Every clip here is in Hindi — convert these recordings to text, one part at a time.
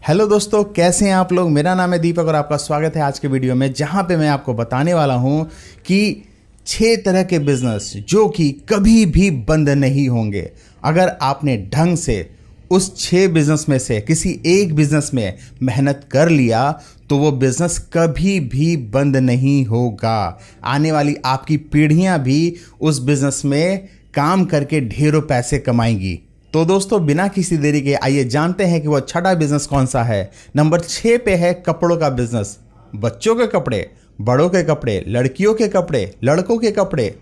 हेलो दोस्तों, कैसे हैं आप लोग। मेरा नाम है दीपक और आपका स्वागत है आज के वीडियो में, जहां पे मैं आपको बताने वाला हूं कि 6 तरह के बिजनेस जो कि कभी भी बंद नहीं होंगे। अगर आपने ढंग से उस 6 बिजनेस में से किसी एक बिजनेस में मेहनत कर लिया तो वो बिजनेस कभी भी बंद नहीं होगा। आने वाली आपकी पीढ़ियां भी उस बिजनेस में काम करके ढेरों पैसे कमाएंगी। तो दोस्तों, बिना किसी देरी के आइए जानते हैं कि वो छठा बिजनेस कौन सा है। नंबर 6 पे है कपड़ों का बिजनेस। बच्चों के कपड़े, बड़ों के कपड़े, लड़कियों के कपड़े, लड़कों के कपड़े,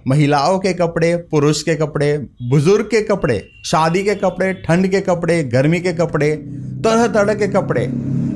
महिलाओं के कपड़े, पुरुष के कपड़े, बुजुर्ग के कपड़े, शादी के कपड़े, ठंड के कपड़े, गर्मी के कपड़े, तरह तरह के कपड़े।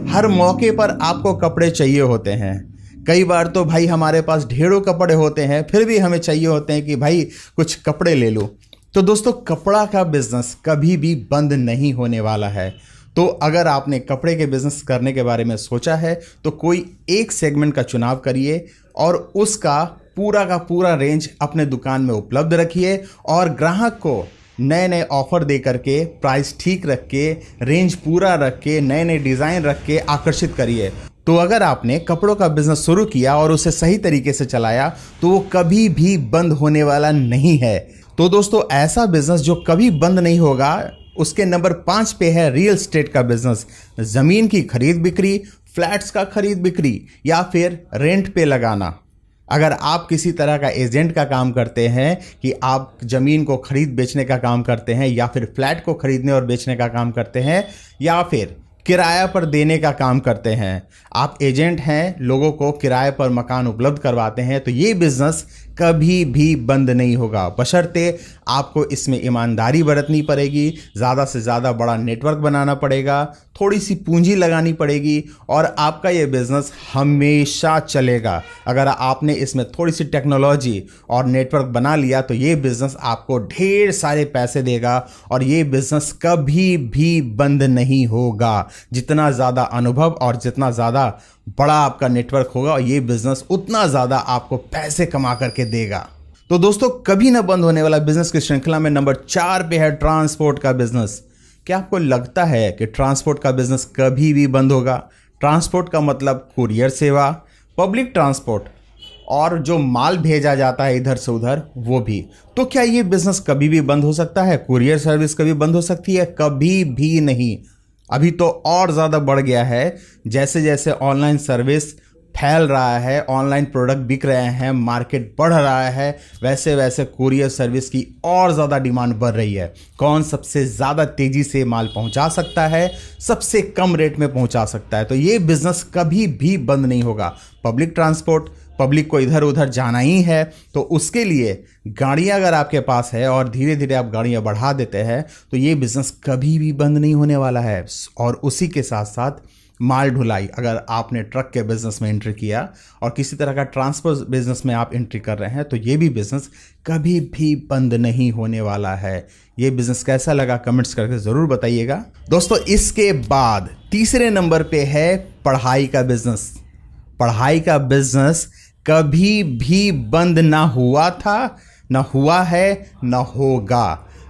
हर मौके पर आपको कपड़े चाहिए होते हैं। कई बार तो भाई हमारे पास ढेरों कपड़े होते हैं, फिर भी हमें चाहिए होते हैं कि भाई कुछ कपड़े ले लो। तो दोस्तों, कपड़ा का बिजनेस कभी भी बंद नहीं होने वाला है। तो अगर आपने कपड़े के बिजनेस करने के बारे में सोचा है तो कोई एक सेगमेंट का चुनाव करिए और उसका पूरा का पूरा रेंज अपने दुकान में उपलब्ध रखिए और ग्राहक को नए नए ऑफर दे करके, प्राइस ठीक रख के, रेंज पूरा रख के, नए नए डिज़ाइन रख के आकर्षित करिए। तो अगर आपने कपड़ों का बिजनेस शुरू किया और उसे सही तरीके से चलाया तो वो कभी भी बंद होने वाला नहीं है। तो दोस्तों, ऐसा बिजनेस जो कभी बंद नहीं होगा, उसके नंबर 5 पे है रियल एस्टेट का बिजनेस। ज़मीन की खरीद बिक्री, फ्लैट्स का खरीद बिक्री या फिर रेंट पे लगाना। अगर आप किसी तरह का एजेंट का काम करते हैं कि आप ज़मीन को खरीद बेचने का काम करते हैं या फिर फ्लैट को खरीदने और बेचने का काम करते हैं या फिर किराया पर देने का काम करते हैं, आप एजेंट हैं, लोगों को किराए पर मकान उपलब्ध करवाते हैं, तो ये बिजनेस कभी भी बंद नहीं होगा। बशर्ते आपको इसमें ईमानदारी बरतनी पड़ेगी, ज़्यादा से ज़्यादा बड़ा नेटवर्क बनाना पड़ेगा, थोड़ी सी पूंजी लगानी पड़ेगी और आपका ये बिज़नेस हमेशा चलेगा। अगर आपने इसमें थोड़ी सी टेक्नोलॉजी और नेटवर्क बना लिया तो ये बिज़नेस आपको ढेर सारे पैसे देगा और ये बिज़नेस कभी भी बंद नहीं होगा। जितना ज़्यादा अनुभव और जितना ज़्यादा बड़ा आपका नेटवर्क होगा, ये बिजनेस उतना ज़्यादा आपको पैसे कमा करके देगा। तो दोस्तों, कभी ना बंद होने वाला बिजनेस की श्रृंखला में नंबर 4 पे है ट्रांसपोर्ट का बिजनेस। क्या आपको लगता है कि ट्रांसपोर्ट का बिजनेस कभी भी बंद होगा? ट्रांसपोर्ट का मतलब कुरियर सेवा, पब्लिक ट्रांसपोर्ट और जो माल भेजा जाता है इधर से उधर, वो भी। तो क्या ये बिजनेस कभी भी बंद हो सकता है? कुरियर सर्विस कभी बंद हो सकती है? कभी भी नहीं। अभी तो और ज़्यादा बढ़ गया है। जैसे जैसे ऑनलाइन सर्विस फैल रहा है, ऑनलाइन प्रोडक्ट बिक रहे हैं, मार्केट बढ़ रहा है, वैसे वैसे कुरियर सर्विस की और ज़्यादा डिमांड बढ़ रही है। कौन सबसे ज़्यादा तेज़ी से माल पहुंचा सकता है, सबसे कम रेट में पहुंचा सकता है, तो ये बिज़नेस कभी भी बंद नहीं होगा। पब्लिक ट्रांसपोर्ट, पब्लिक को इधर उधर जाना ही है तो उसके लिए गाड़ियाँ अगर आपके पास है और धीरे धीरे आप गाड़ियाँ बढ़ा देते हैं तो ये बिज़नेस कभी भी बंद नहीं होने वाला है। और उसी के साथ साथ माल ढुलाई, अगर आपने ट्रक के बिज़नेस में एंट्री किया और किसी तरह का ट्रांसपोर्ट बिज़नेस में आप एंट्री कर रहे हैं तो ये भी बिज़नेस कभी भी बंद नहीं होने वाला है। ये बिज़नेस कैसा लगा कमेंट्स करके ज़रूर बताइएगा। दोस्तों, इसके बाद तीसरे नंबर पे है पढ़ाई का बिज़नेस। पढ़ाई का बिज़नेस कभी भी बंद ना हुआ था, ना हुआ है, ना होगा।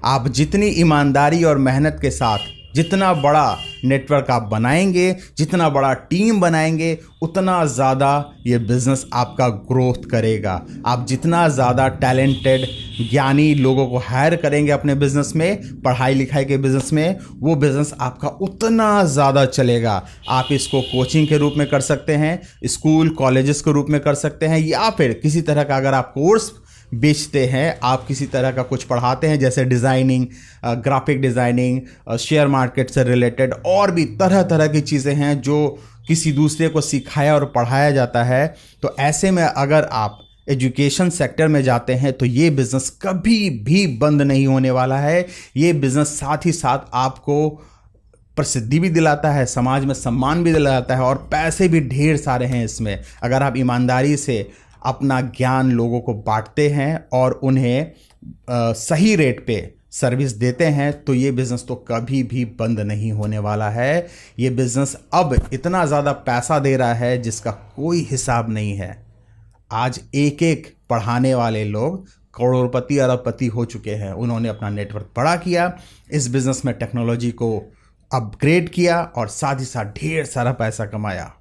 आप जितनी ईमानदारी और मेहनत के साथ जितना बड़ा नेटवर्क आप बनाएंगे, जितना बड़ा टीम बनाएंगे, उतना ज़्यादा ये बिज़नेस आपका ग्रोथ करेगा। आप जितना ज़्यादा टैलेंटेड ज्ञानी लोगों को हायर करेंगे अपने बिज़नेस में, पढ़ाई लिखाई के बिज़नेस में, वो बिज़नेस आपका उतना ज़्यादा चलेगा। आप इसको कोचिंग के रूप में कर सकते हैं, स्कूल कॉलेजेस के रूप में कर सकते हैं, या फिर किसी तरह का अगर आप कोर्स बेचते हैं, आप किसी तरह का कुछ पढ़ाते हैं जैसे designing, graphic designing, share market से रिलेटेड और भी तरह तरह की चीज़ें हैं जो किसी दूसरे को सिखाया और पढ़ाया जाता है। तो ऐसे में अगर आप एजुकेशन सेक्टर में जाते हैं तो ये बिज़नेस कभी भी बंद नहीं होने वाला है। ये बिज़नेस साथ ही साथ आपको प्रसिद्धि भी दिलाता है, समाज में सम्मान भी दिलाता है और पैसे भी ढेर सारे हैं इसमें। अगर आप ईमानदारी से अपना ज्ञान लोगों को बांटते हैं और उन्हें सही रेट पे सर्विस देते हैं तो ये बिज़नेस तो कभी भी बंद नहीं होने वाला है। ये बिज़नेस अब इतना ज़्यादा पैसा दे रहा है जिसका कोई हिसाब नहीं है। आज एक एक पढ़ाने वाले लोग करोड़पति अरबपति हो चुके हैं। उन्होंने अपना नेटवर्क बड़ा किया, इस बिज़नेस में टेक्नोलॉजी को अपग्रेड किया और साथ ही साथ ढेर सारा पैसा कमाया।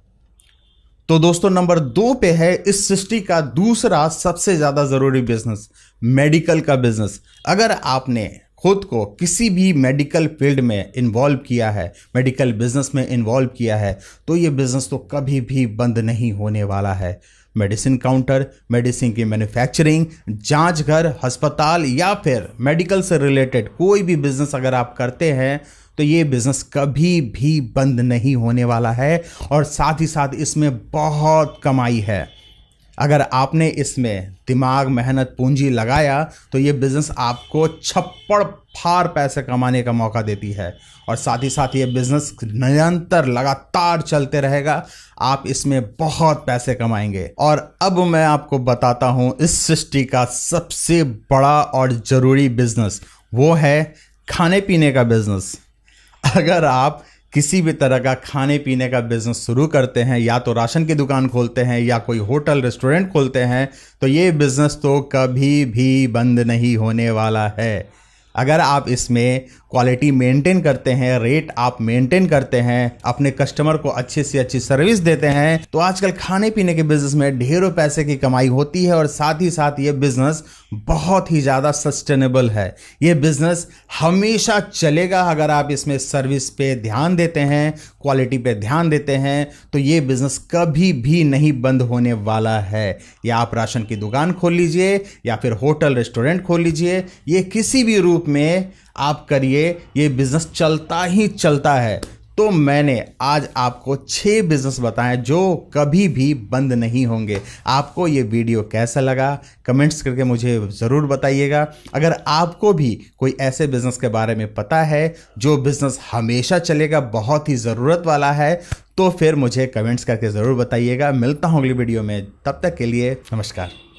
तो दोस्तों नंबर 2 पे है इस सृष्टि का दूसरा सबसे ज्यादा जरूरी बिजनेस, मेडिकल का बिजनेस। अगर आपने खुद को किसी भी मेडिकल फील्ड में इन्वॉल्व किया है, मेडिकल बिजनेस में इन्वॉल्व किया है, तो ये बिजनेस तो कभी भी बंद नहीं होने वाला है। मेडिसिन काउंटर, मेडिसिन की मैन्युफैक्चरिंग, जांच घर, अस्पताल या फिर मेडिकल से रिलेटेड कोई भी बिजनेस अगर आप करते हैं तो ये बिजनेस कभी भी बंद नहीं होने वाला है और साथ ही साथ इसमें बहुत कमाई है। अगर आपने इसमें दिमाग, मेहनत, पूंजी लगाया तो ये बिजनेस आपको छप्पड़ फाड़ पैसे कमाने का मौका देती है और साथ ही साथ ये बिजनेस निरंतर लगातार चलते रहेगा। आप इसमें बहुत पैसे कमाएंगे। और अब मैं आपको बताता हूं इस सृष्टि का सबसे बड़ा और जरूरी बिजनेस, वो है खाने पीने का बिजनेस। अगर आप किसी भी तरह का खाने पीने का बिजनेस शुरू करते हैं, या तो राशन की दुकान खोलते हैं या कोई होटल रेस्टोरेंट खोलते हैं, तो ये बिजनेस तो कभी भी बंद नहीं होने वाला है। अगर आप इसमें क्वालिटी मेंटेन करते हैं, रेट आप मेंटेन करते हैं, अपने कस्टमर को अच्छी से अच्छी सर्विस देते हैं, तो आजकल खाने पीने के बिजनेस में ढेरों पैसे की कमाई होती है और साथ ही साथ ये बिजनेस बहुत ही ज़्यादा सस्टेनेबल है। ये बिजनेस हमेशा चलेगा अगर आप इसमें सर्विस पे ध्यान देते हैं, क्वालिटी पे ध्यान देते हैं, तो ये बिजनेस कभी भी नहीं बंद होने वाला है। या आप राशन की दुकान खोल लीजिए या फिर होटल रेस्टोरेंट खोल लीजिए, ये किसी भी रूप में आप करिए, ये बिजनेस चलता ही चलता है। तो मैंने आज आपको 6 बिजनेस बताएं जो कभी भी बंद नहीं होंगे। आपको ये वीडियो कैसा लगा कमेंट्स करके मुझे ज़रूर बताइएगा। अगर आपको भी कोई ऐसे बिजनेस के बारे में पता है जो बिजनेस हमेशा चलेगा, बहुत ही ज़रूरत वाला है, तो फिर मुझे कमेंट्स करके ज़रूर बताइएगा। मिलता हूँ अगली वीडियो में, तब तक के लिए नमस्कार।